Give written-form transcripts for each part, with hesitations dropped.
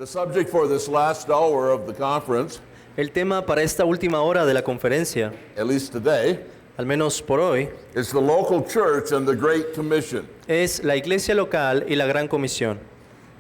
The subject for this last hour of the conference, El tema para esta última hora de la conferencia, at least today, al menos por hoy, is the local church and the Great Commission. es la iglesia local y la gran comisión.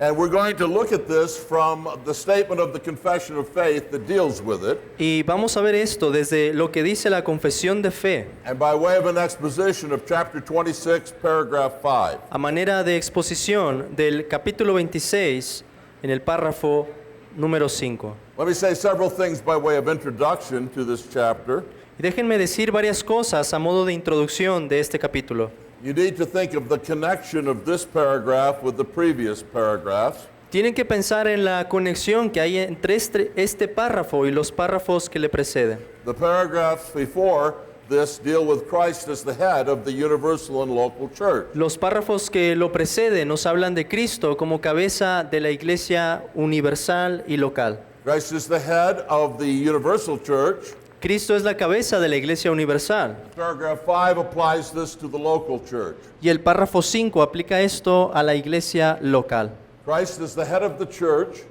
And we're going to look at this from the statement of the Confession of Faith that deals with it, Y vamos a ver esto desde lo que dice la confesión de fe, and by way of an exposition of chapter 26, paragraph 5. a manera de exposición del capítulo 26 en el párrafo número 5. Let me say several things by way of introduction to this chapter. Y déjenme decir varias cosas a modo de introducción de este capítulo. You need to think of the connection of this paragraph with the previous paragraphs. Tienen que pensar en la conexión que hay entre este párrafo y los párrafos que le preceden. The paragraphs before this deal with Christ as the head of the universal and local church. Los párrafos que lo preceden nos hablan de Cristo como cabeza de la iglesia universal y local. Christ is the head of the universal church. Cristo es la cabeza de la iglesia universal. Paragraph 5 applies this to the local church. Y el párrafo 5 aplica esto a la iglesia local. Christ is the head of the church,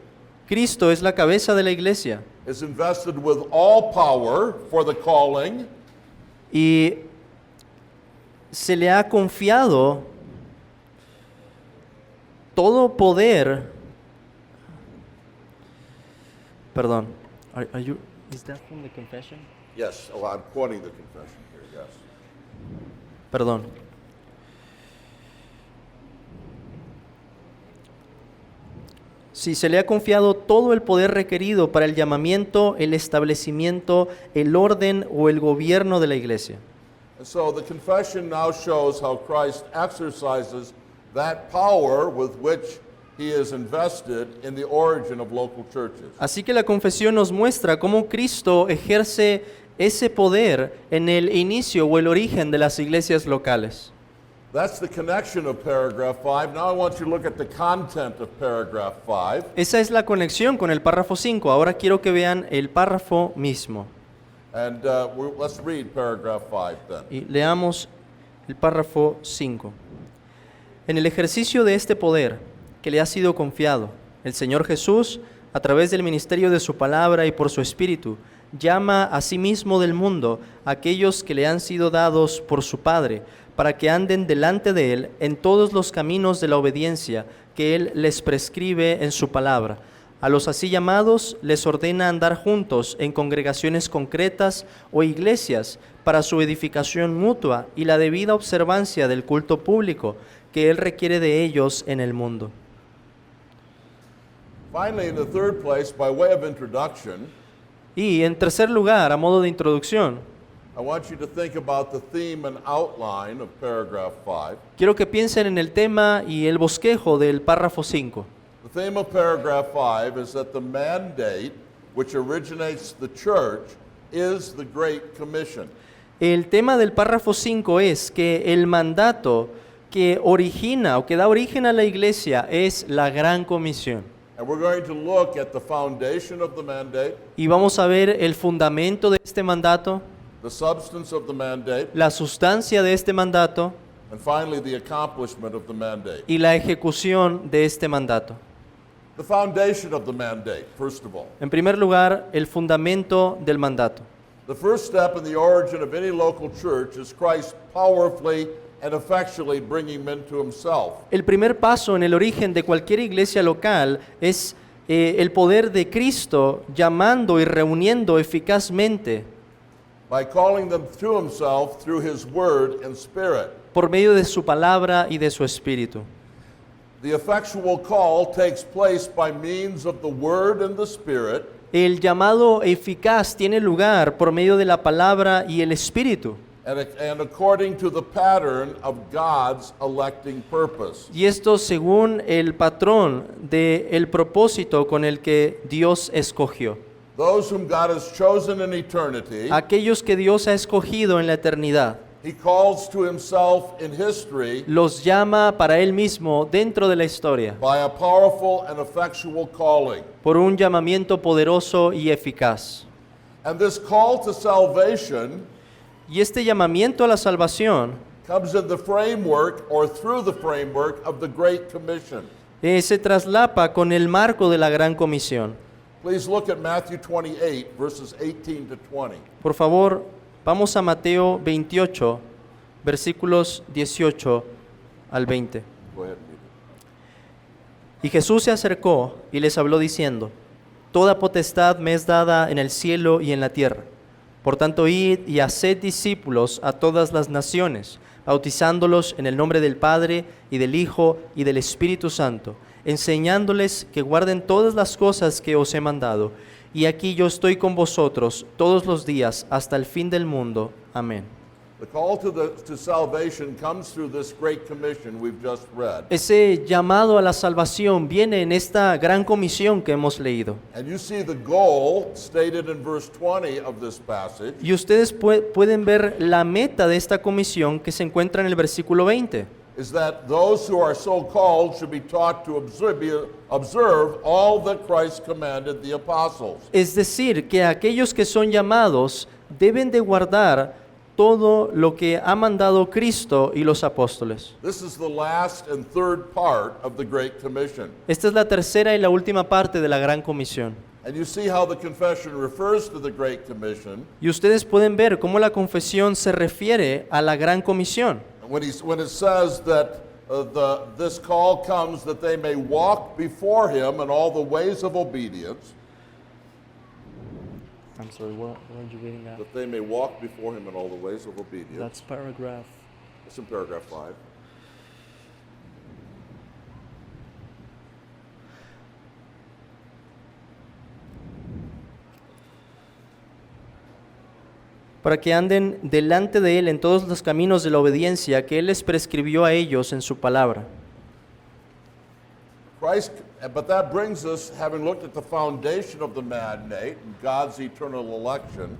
Cristo es la cabeza de la iglesia is invested with all power for the calling y se le ha confiado todo poder. Perdón. Is that from the confession? Yes, oh, I'm quoting the confession here, yes. Perdón. Sí, se le ha confiado todo el poder requerido para el llamamiento, el establecimiento, el orden o el gobierno de la iglesia. And so the confession now shows how Christ exercises that power with which he is invested in the origin of local churches. Así que la confesión nos muestra cómo Cristo ejerce ese poder en el inicio o el origen de las iglesias locales. That's the connection of paragraph 5. Now I want you to look at the content of paragraph 5. Esa es la conexión con el párrafo 5. Ahora quiero que vean el párrafo mismo. And let's read paragraph 5 then. Y leamos el párrafo 5. En el ejercicio de este poder que le ha sido confiado, el Señor Jesús, a través del ministerio de su palabra y por su Espíritu, llama a sí mismo del mundo a aquellos que le han sido dados por su Padre, para que anden delante de Él en todos los caminos de la obediencia que Él les prescribe en su palabra. A los así llamados les ordena andar juntos en congregaciones concretas o iglesias para su edificación mutua y la debida observancia del culto público que Él requiere de ellos en el mundo. Finally, in the third place, by way of introduction, Y en tercer lugar, a modo de introducción, I want you to think about the theme and outline of paragraph 5. quiero que piensen en el tema y el bosquejo del párrafo 5. The theme of paragraph 5 is that the mandate which originates the church is the Great Commission. El tema del párrafo 5 es que el mandato que origina o que da origen a la iglesia es la gran comisión. And we're going to look at the foundation of the mandate, Y vamos a ver el fundamento de este mandato, the substance of the mandate, la sustancia de este mandato and finally the accomplishment of the mandate. y la ejecución de este mandato. The foundation of the mandate, first of all. En primer lugar, el fundamento del mandato. The first step in the origin of any local church is Christ powerfully and effectually bringing men to himself. El primer paso en el origen de cualquier iglesia local es el poder de Cristo llamando y reuniendo eficazmente By calling them to himself through his word and spirit. por medio de su palabra y de su espíritu. The effectual call takes place by means of the word and the spirit, El llamado eficaz tiene lugar por medio de la palabra y el espíritu. and according to the pattern of God's electing purpose. Y esto según el patrón del propósito con el que Dios escogió. Those whom God has chosen in eternity, Aquellos que Dios ha escogido en la eternidad, he calls to himself in history los llama para Él mismo dentro de la historia, by a powerful and effectual calling. por un llamamiento poderoso y eficaz. And this call to salvation Y este llamamiento a la salvación comes in the framework or through the framework of the Great Commission. se traslapa con el marco de la Gran Comisión. Please look at Matthew 28, verses 18 to 20. Por favor, vamos a Mateo 28, versículos 18 al 20. Go ahead and read it. Y Jesús se acercó y les habló diciendo: Toda potestad me es dada en el cielo y en la tierra. Por tanto, id y haced discípulos a todas las naciones, bautizándolos en el nombre del Padre y del Hijo y del Espíritu Santo, enseñándoles que guarden todas las cosas que os he mandado. Y aquí yo estoy con vosotros todos los días hasta el fin del mundo. Amén. The call to salvation comes through this great commission we've just read. Ese llamado a la salvación viene en esta gran comisión que hemos leído. And you see the goal stated in verse 20 of this passage Y ustedes pueden ver la meta de esta comisión que se encuentra en el versículo 20. is that those who are so called should be taught to observe all that Christ commanded the apostles. Es decir, que aquellos que son llamados deben de guardar todo lo que ha mandado Cristo y los apóstoles. This is the last and third part of the Great Commission. Esta es la tercera y la última parte de la Gran Comisión. And you see how the confession refers to the Great Commission Y ustedes pueden ver cómo la confesión se refiere a la Gran Comisión. when it says that this call comes that they may walk before him in all the ways of obedience, I'm sorry, what are you reading at? that they may walk before him in all the ways of obedience. That's paragraph. It's in paragraph 5. Para que anden delante de Él en todos los caminos de la obediencia que Él les prescribió a ellos en su palabra. But that brings us, having looked at the foundation of the mandate and God's eternal election,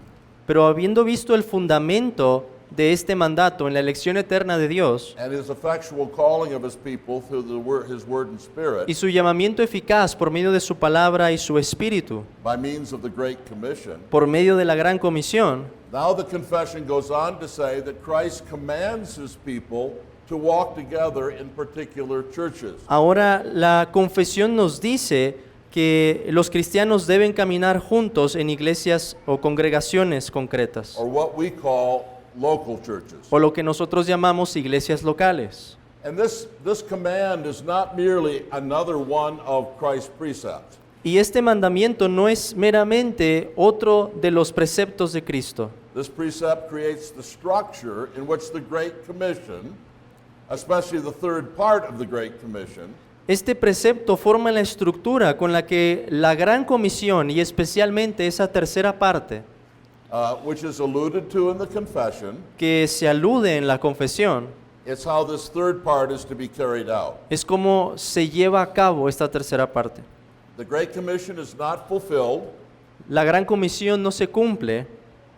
Pero habiendo visto el fundamento de este mandato en la elección eterna de Dios and his effectual calling of his people through his word and spirit, y su llamamiento eficaz por medio de su palabra y su espíritu, by means of the Great Commission, por medio de la gran comisión, now the confession goes on to say that Christ commands his people to walk together in particular churches. ahora la confesión nos dice que los cristianos deben caminar juntos en iglesias o congregaciones concretas, Or what we call local churches. o lo que nosotros llamamos iglesias locales. And this command is not merely another one of Christ's precepts. Y este mandamiento no es meramente otro de los preceptos de Cristo. This precept creates the structure in which the Great Commission, especially the third part of the Great Commission, Este precepto forma la estructura con la que la gran comisión y especialmente esa tercera parte which is alluded to in the confession, que se alude en la confesión, it's how this third part is to be carried out. es como se lleva a cabo esta tercera parte. The Great Commission is not fulfilled La gran comisión no se cumple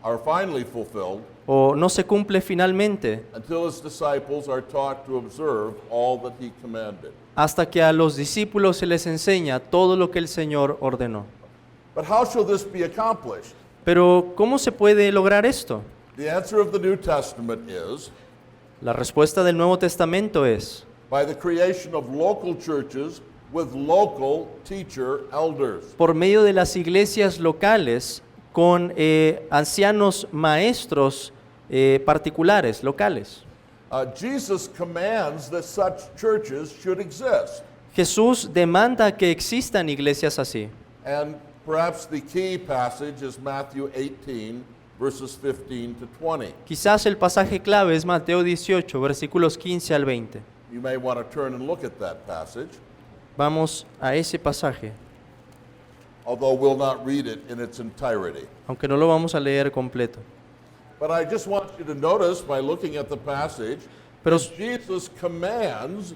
or finally fulfilled o no se cumple finalmente until his disciples are taught to observe all that he commanded. hasta que a los discípulos se les enseña todo lo que el Señor ordenó. But how shall this be accomplished? Pero ¿cómo se puede lograr esto? The answer of the New Testament is La respuesta del Nuevo Testamento es by the creation of local churches with local teacher elders. por medio de las iglesias locales con ancianos maestros particulares, locales. Jesus commands that such churches should exist. Jesús demanda que existan iglesias así. And perhaps the key passage is Matthew 18, verses 15 to 20. Quizás el pasaje clave es Mateo 18, versículos 15 al 20. You may want to turn and look at that passage, Vamos a ese pasaje, although we'll not read it in its entirety. aunque no lo vamos a leer completo. But I just want you to notice by looking at the passage Pero- that Jesus commands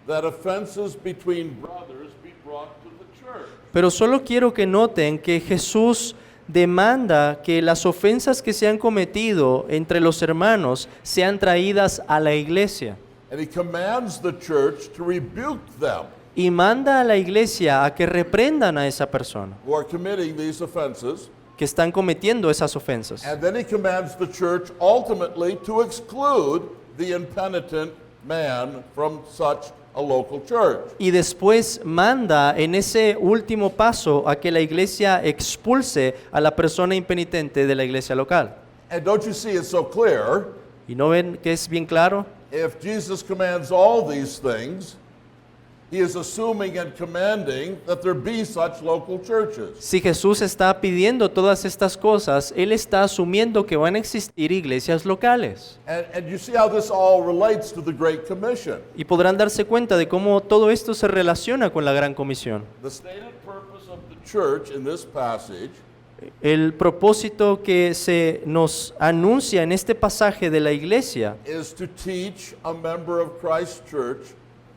that offenses between brothers be brought to the church. Pero solo quiero que noten que Jesús demanda que las ofensas que se han cometido entre los hermanos sean traídas a la iglesia. And he commands the church to rebuke them Y manda a la iglesia a que reprendan a esa persona who are committing these offenses. que están cometiendo esas ofensas. And then he commands the church ultimately to exclude the impenitent man from such a local church. Y después manda en ese último paso a que la iglesia expulse a la persona impenitente de la iglesia local. And don't you see it's so clear? ¿Y no ven que es bien claro? If Jesus commands all these things, he is assuming and commanding that there be such local churches. Si Jesús está pidiendo todas estas cosas, Él está asumiendo que van a existir iglesias locales. And you see how this all relates to the Great Commission. Y podrán darse cuenta de cómo todo esto se relaciona con la Gran Comisión. The stated purpose of the church in this passage El propósito que se nos anuncia en este pasaje de la iglesia is to teach a member of Christ's church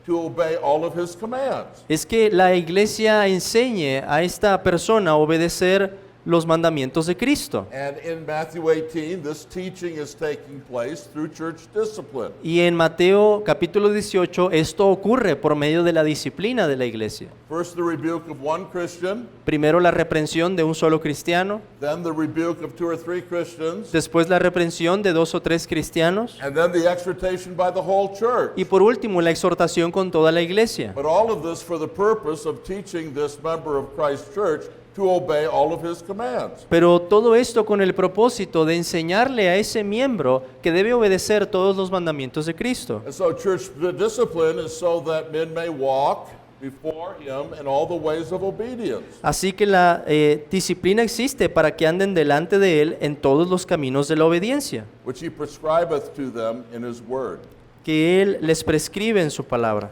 to obey all of his commands. es que la iglesia enseñe a esta persona a obedecer los mandamientos de Cristo. And in Matthew 18, this teaching is taking place through church discipline. Y en Mateo capítulo 18 esto ocurre por medio de la disciplina de la iglesia. First, the rebuke of one Christian, Primero la reprensión de un solo cristiano, then the rebuke of 2 or 3 Christians, después la reprensión de 2 o 3 cristianos and then the exhortation by the whole church. y por último la exhortación con toda la iglesia. But all of this for the purpose of teaching this member of Christ's church to obey all of his commands. Pero todo esto con el propósito de enseñarle a ese miembro que debe obedecer todos los mandamientos de Cristo. And so church discipline is so that men may walk before him in all the ways of obedience. Así que la disciplina existe para que anden delante de Él en todos los caminos de la obediencia, Which he prescribeth to them in his word. que Él les prescribe en su palabra.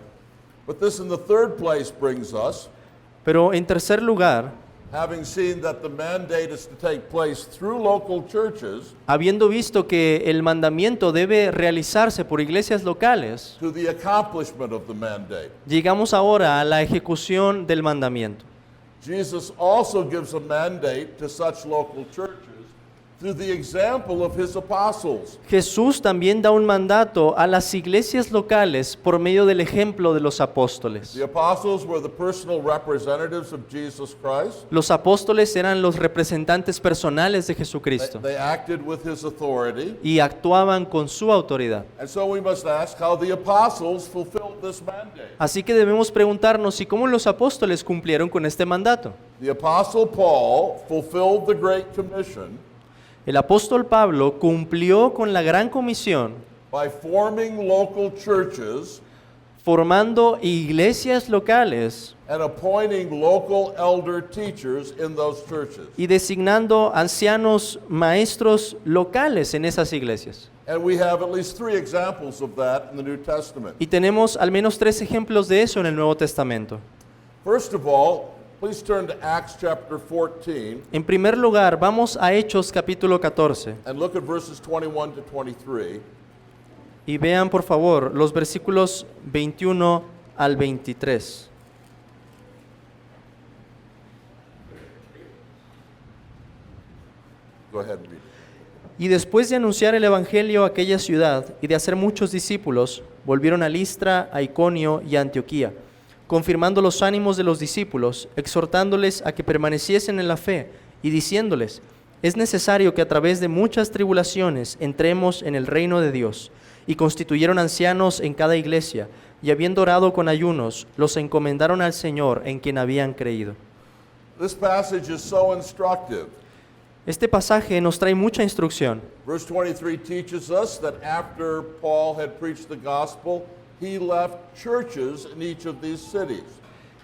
But this in the third place brings us, Pero en tercer lugar, having seen that the mandate is to take place through local churches, habiendo visto que el mandamiento debe realizarse por iglesias locales, to the accomplishment of the mandate. llegamos ahora a la ejecución del mandamiento. Jesus also gives a mandate to such local churches through the example of his apostles. Jesús también da un mandato a las iglesias locales por medio del ejemplo de los apóstoles. The apostles were the personal representatives of Jesus Christ. Los apóstoles eran los representantes personales de Jesucristo They acted with his authority. y actuaban con su autoridad. And so we must ask how the apostles fulfilled this mandate. Así que debemos preguntarnos si cómo los apóstoles cumplieron con este mandato. The apostle Paul fulfilled the Great Commission El apóstol Pablo cumplió con la gran comisión by forming local churches formando iglesias locales and appointing local elder teachers in those churches. y designando ancianos maestros locales en esas iglesias. And we have at least 3 examples of that in the New Testament. Y tenemos al menos 3 ejemplos de eso en el Nuevo Testamento. First of all, please turn to Acts chapter 14 En primer lugar, vamos a Hechos capítulo 14 and look at verses 21 to 23. y vean por favor los versículos 21 al 23. Go ahead and read. Y después de anunciar el evangelio a aquella ciudad y de hacer muchos discípulos, volvieron a Listra, a Iconio y a Antioquía, confirmando los ánimos de los discípulos, exhortándoles a que permaneciesen en la fe y diciéndoles: es necesario que a través de muchas tribulaciones entremos en el reino de Dios. Y constituyeron ancianos en cada iglesia, y habiendo orado con ayunos, los encomendaron al Señor en quien habían creído. This passage is so instructive. Este pasaje nos trae mucha instrucción. Verse 23 teaches us that after Paul had preached the gospel, he left churches in each of these cities.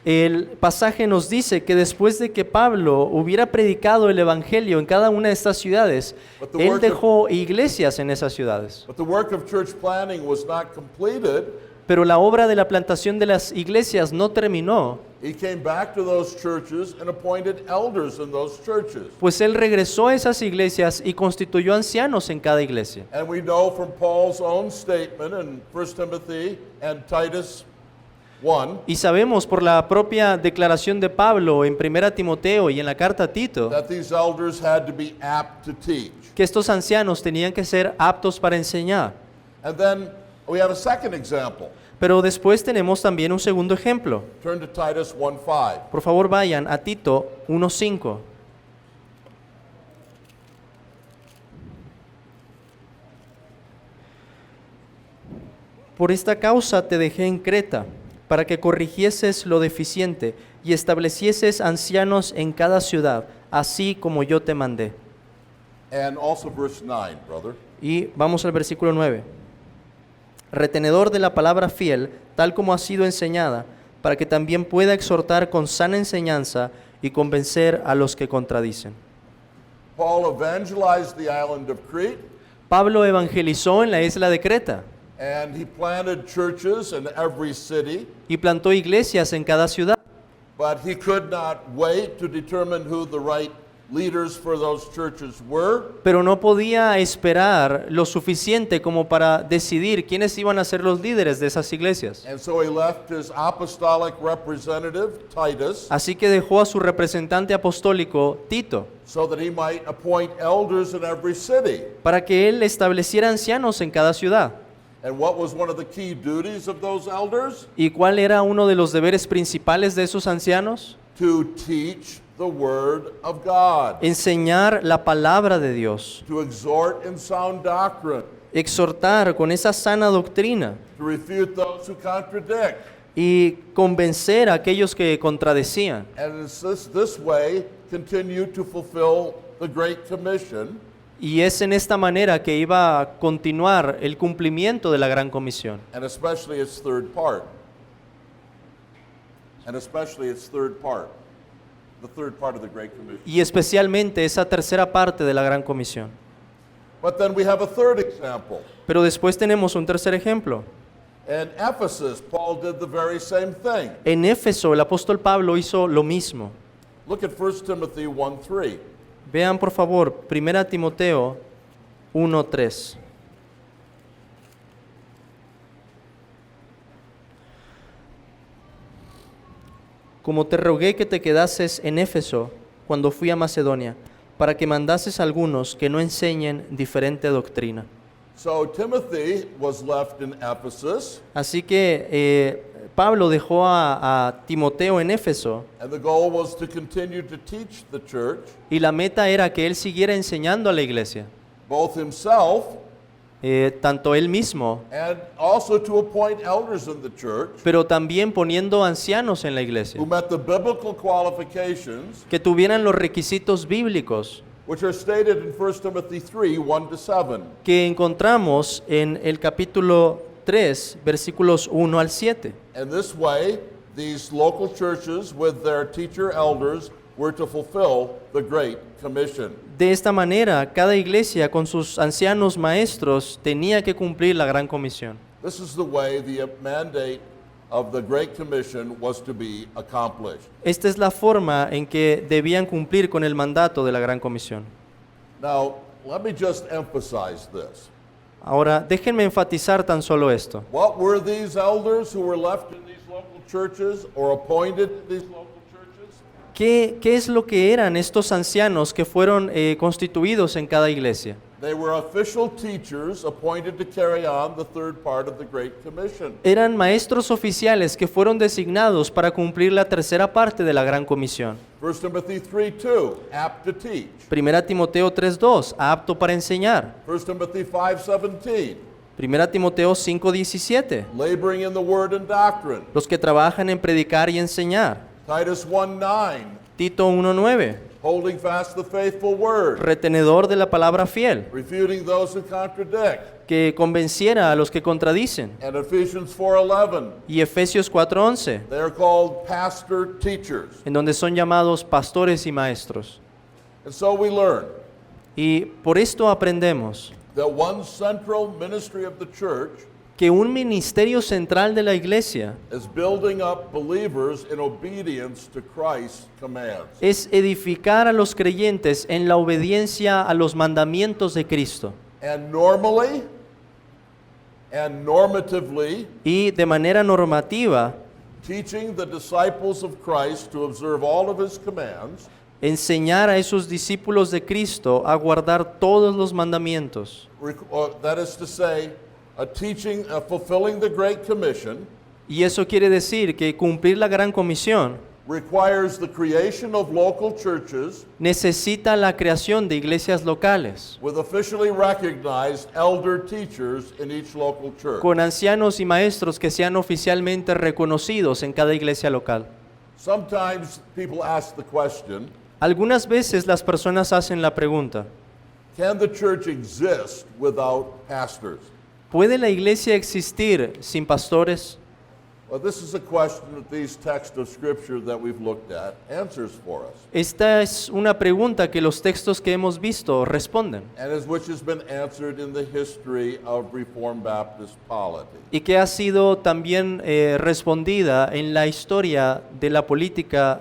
El pasaje nos dice que después de que Pablo hubiera predicado el evangelio en cada una de estas ciudades, él dejó iglesias en esas ciudades. But the work of church planting was not completed. Pero la obra de la plantación de las iglesias no terminó, He came back to those churches and appointed elders in those churches. pues él regresó a esas iglesias y constituyó ancianos en cada iglesia. And we know from Paul's own statement in 1 Timothy and Titus 1 Y sabemos por la propia declaración de Pablo en 1 Timoteo y en la carta a Tito that these elders had to be apt to teach. que estos ancianos tenían que ser aptos para enseñar. And then we have a second example. Pero después tenemos también un segundo ejemplo. Turn to Titus 1:5. Por favor, vayan a Tito 1:5. Por esta causa te dejé en Creta, para que corrigieses lo deficiente y establecieses ancianos en cada ciudad, así como yo te mandé. And also verse 9, brother. Y vamos al versículo 9. Retenedor de la palabra fiel, tal como ha sido enseñada, para que también pueda exhortar con sana enseñanza y convencer a los que contradicen. Paul evangelized the island of Crete, Pablo evangelizó en la isla de Creta and he planted churches in every city, y plantó iglesias en cada ciudad, but he could not wait to determine who the right leaders for those churches were. pero no podía esperar lo suficiente como para decidir quiénes iban a ser los líderes de esas iglesias. And so he left his apostolic representative, Titus, Así que dejó a su representante apostólico, Tito, so that he might appoint elders in every city. para que él estableciera ancianos en cada ciudad. And what was one of the key duties of those elders? ¿Y cuál era uno de los deberes principales de esos ancianos? To teach the word of God, Enseñar la palabra de Dios, to exhort in sound doctrine, exhortar con esa sana doctrina to refute those who contradict. y convencer a aquellos que contradecían. And it's this way continue to fulfill the Great Commission, Y es en esta manera que iba a continuar el cumplimiento de la Gran Comisión. and especially its third part. And especially its third part. The third part of the Great Commission. Y especialmente esa tercera parte de la Gran Comisión. But then we have a third example. Pero después tenemos un tercer ejemplo. In Ephesus, Paul did the very same thing. En Éfeso el apóstol Pablo hizo lo mismo. Look at 1 Timothy 1:3. Vean por favor 1 Timoteo 1:3. Como te rogué que te quedases en Éfeso cuando fui a Macedonia, para que mandases a algunos que no enseñen diferente doctrina. So Timothy was left in Ephesus, Así que Pablo dejó a Timoteo en Éfeso and the goal was to continue to teach the church, y la meta era que él siguiera enseñando a la iglesia, both himself tanto él mismo, and also to appoint elders in the church pero también poniendo ancianos en la iglesia, who met the biblical qualifications que tuvieran los requisitos bíblicos which are stated in 1 Timothy 3, 1-7. que encontramos en el capítulo 3, versículos 1 al 7. And this way, these local churches with their teacher elders were to fulfill the Great Commission. De esta manera, cada iglesia con sus ancianos maestros tenía que cumplir la Gran Comisión. This is the way the mandate of the Great Commission was to be accomplished. Esta es la forma en que debían cumplir con el mandato de la Gran Comisión. Now, let me just emphasize this. Ahora, déjenme enfatizar tan solo esto. What were these elders who were left in these local churches or appointed in these local churches? ¿Qué es lo que eran estos ancianos que fueron constituidos en cada iglesia? They were official teachers appointed to carry on the third part of the Great Commission. Eran maestros oficiales que fueron designados para cumplir la tercera parte de la Gran Comisión. 1 Timothy 3:2, apt to teach. 1 Timoteo 3:2, apto para enseñar. 1 Timothy 5:17, 1 Timoteo 5:17, laboring in the word and doctrine. los que trabajan en predicar y enseñar. Titus 1:9, Tito 1:9, holding fast the faithful word, retenedor de la palabra fiel, refuting those who contradict. que convenciera a los que contradicen. And Ephesians 4:11, Y Efesios 4:11, they are called pastor teachers. en donde son llamados pastores y maestros. And so we learn Y por esto aprendemos that one central ministry of the church que un ministerio central de la iglesia is building up believers in obedience to Christ's commands. es edificar a los creyentes en la obediencia a los mandamientos de Cristo. And normally and normatively Y de manera normativa, teaching the disciples of Christ to observe all of his commands, enseñar a esos discípulos de Cristo a guardar todos los mandamientos. that is to say, fulfilling the Great Commission Y eso quiere decir que cumplir la Gran Comisión requires the creation of local churches necesita la creación de iglesias locales, with officially recognized elder teachers in each local church. con ancianos y maestros que sean oficialmente reconocidos en cada iglesia local. Sometimes people ask the question, Algunas veces las personas hacen la pregunta, can the church exist without pastors? ¿puede la iglesia existir sin pastores? Well, this is a question that these texts of Scripture that we've looked at answers for us, Esta es una pregunta que los textos que hemos visto responden which has been answered in the history of Reformed Baptist polity. y que ha sido también respondida en la historia de la política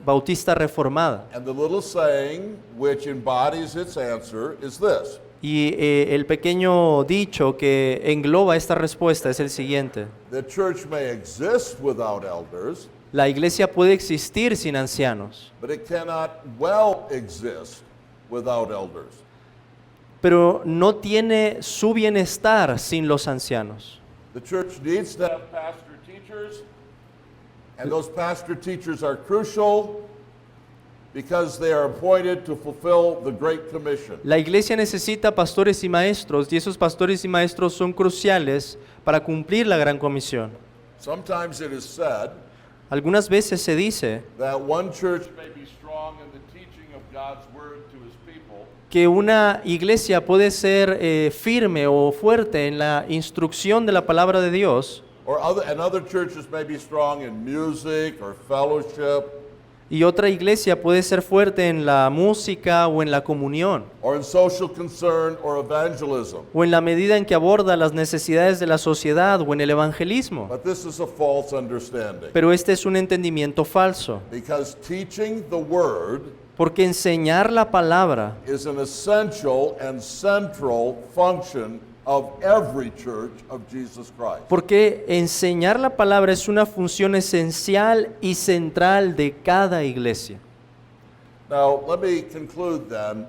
bautista reformada. And the little saying which embodies its answer is this: Y el pequeño dicho que engloba esta respuesta es el siguiente: the church may exist without elders, la iglesia puede existir sin ancianos, but it cannot well exist without elders. pero no tiene su bienestar sin los ancianos. The church needs to have pastor teachers, and those pastor teachers are crucial because they are appointed to fulfill the Great Commission. La iglesia necesita pastores y maestros, y esos pastores y maestros son cruciales para cumplir la gran comisión. Sometimes it is said Algunas veces se dice that one church may be strong in the teaching of God's word to his people, que una iglesia puede ser firme o fuerte en la instrucción de la palabra de Dios, and other churches may be strong in music or fellowship y otra iglesia puede ser fuerte en la música o en la comunión, or in social concern or evangelism. o en la medida en que aborda las necesidades de la sociedad o en el evangelismo. But this is a false understanding, Pero este es un entendimiento falso, because teaching the word porque enseñar la palabra is an essential and central function of every church of Jesus Christ. Porque enseñar la palabra es una función esencial y central de cada iglesia. Now, let me conclude then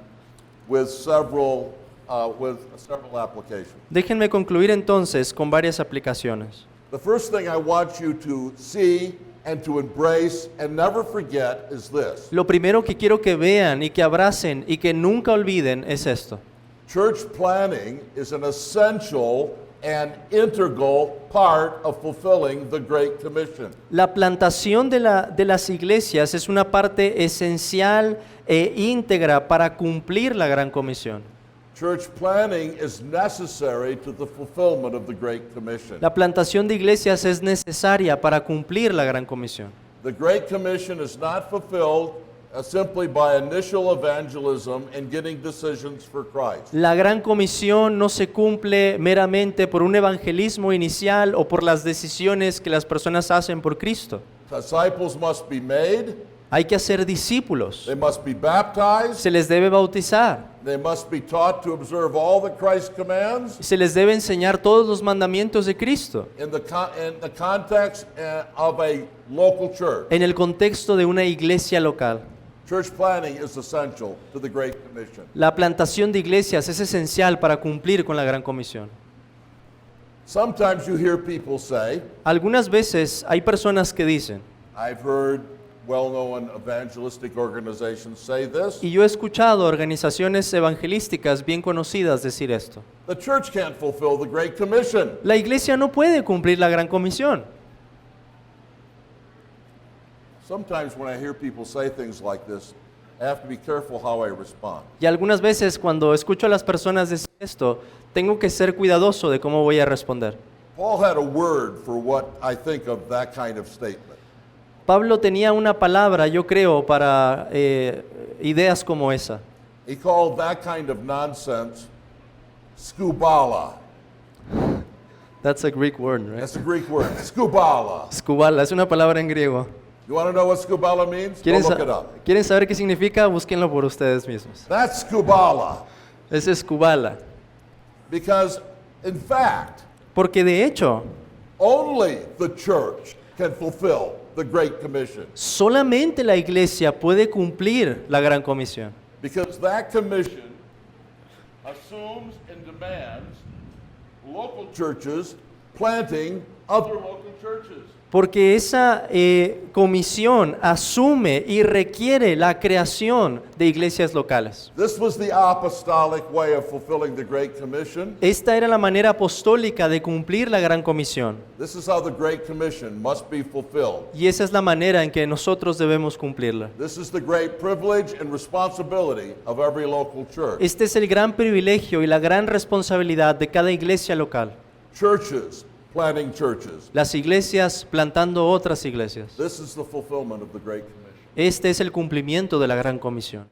with several applications. Déjenme concluir entonces con varias aplicaciones. The first thing I want you to see and to embrace and never forget is this: Lo primero que quiero que vean y que abracen y que nunca olviden es esto. church planning is an essential and integral part of fulfilling the Great Commission. La plantación de las iglesias es una parte esencial e íntegra para cumplir la gran comisión. Church planning is necessary to the fulfillment of the Great Commission. La plantación de iglesias es necesaria para cumplir la gran comisión. The Great Commission is not fulfilled simply by initial evangelism and getting decisions for Christ. La gran comisión no se cumple meramente por un evangelismo inicial o por las decisiones que las personas hacen por Cristo. Disciples must be made, Hay que hacer discípulos. they must be baptized, Se les debe bautizar. they must be taught to observe all that Christ commands Se les debe enseñar todos los mandamientos de Cristo in the context of a local church. en el contexto de una iglesia local. Church planning is essential to the Great Commission. La plantación de iglesias es esencial para cumplir con la gran comisión. Sometimes you hear people say, Algunas veces hay personas que dicen, I've heard well-known evangelistic organizations say this, y yo he escuchado organizaciones evangelísticas bien conocidas decir esto: the church can't fulfill the Great Commission. la iglesia no puede cumplir la gran comisión. Sometimes when I hear people say things like this, I have to be careful how I respond. Y algunas veces cuando escucho a las personas decir esto, tengo que ser cuidadoso de cómo voy a responder. Paul had a word for what I think of that kind of statement. Pablo tenía una palabra, yo creo, para ideas como esa. He called that kind of nonsense skubala. That's a Greek word, right? That's a Greek word, skubala. Skubala, es una palabra en griego. You want to know what skubala means? Go look it up. ¿Quieren saber qué significa? Búsquenlo por ustedes mismos. That's skubala. Es skubala. Because, in fact, Porque de hecho, only the church can fulfill the Great Commission. solamente la iglesia puede cumplir la gran comisión. Because that commission assumes and demands local churches planting other local churches. Porque esa comisión asume y requiere la creación de iglesias locales. This was the apostolic way of fulfilling the Great Commission. Esta era la manera apostólica de cumplir la gran comisión. This is how the Great Commission must be fulfilled. Y esa es la manera en que nosotros debemos cumplirla. This is the great privilege and responsibility of every local church. Este es el gran privilegio y la gran responsabilidad de cada iglesia local. Churches planting churches. Las iglesias plantando otras iglesias. This is the fulfillment of the Great Commission. Este es el cumplimiento de la gran comisión.